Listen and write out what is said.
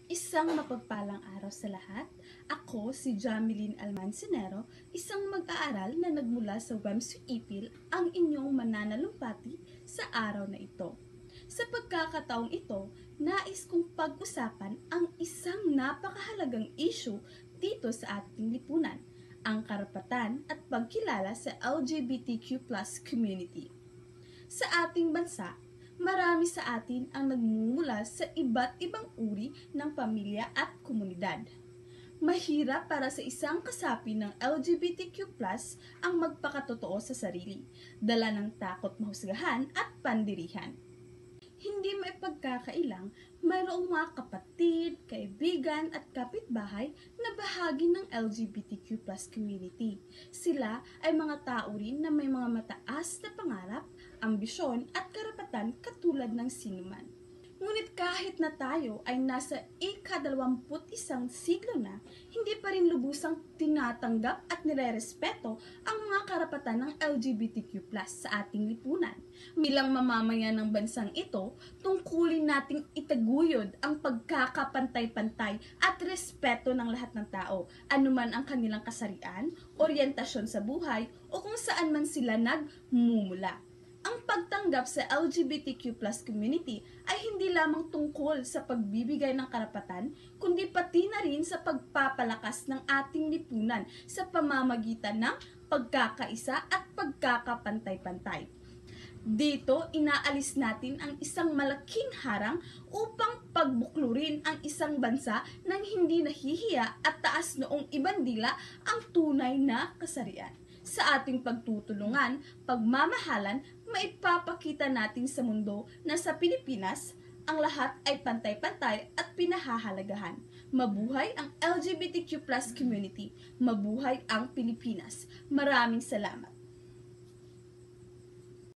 Isang mapagpalang araw sa lahat. Ako si Jameline Almancinero, isang mag-aaral na nagmula sa WEMS Ipil, ang inyong mananalumpati sa araw na ito. Sa pagkakataong ito, nais kong pag-usapan ang isang napakahalagang issue dito sa ating lipunan, ang karapatan at pagkilala sa LGBTQ+ community. Sa ating bansa, marami sa atin ang nagmumula sa iba't ibang uri ng pamilya at komunidad. Mahirap para sa isang kasapi ng LGBTQ+ ang magpakatotoo sa sarili, dala ng takot mahusgahan at pandirihan. Hindi maipagkakailang mayroong mga kapatid, kaibigan at kapitbahay na bahagi ng LGBTQ+ community. Sila ay mga tao rin na may mga mataas na pangarap, ambisyon at karapatan katulad ng sinuman. Ngunit kahit na tayo ay nasa ika-21 siglo na, hindi pa rin lubusang tinatanggap at nirerespeto ang mga karapatan ng LGBTQ+ sa ating lipunan. Bilang mamamayan ng bansang ito, tungkulin nating itaguyod ang pagkakapantay-pantay at respeto ng lahat ng tao, anuman ang kanilang kasarian, oryentasyon sa buhay, o kung saan man sila nagmumula. Ang pagtanggap sa LGBTQ+ community ay hindi lamang tungkol sa pagbibigay ng karapatan, kundi pati na rin sa pagpapalakas ng ating lipunan sa pamamagitan ng pagkakaisa at pagkakapantay-pantay. Dito, inaalis natin ang isang malaking harang upang pagbuklurin ang isang bansa nang hindi nahihiya at taas noong ibandila ang tunay na kasarian. Sa ating pagtutulungan, pagmamahalan, maipapakita natin sa mundo na sa Pilipinas, ang lahat ay pantay-pantay at pinahahalagahan. Mabuhay ang LGBTQ+ community. Mabuhay ang Pilipinas. Maraming salamat.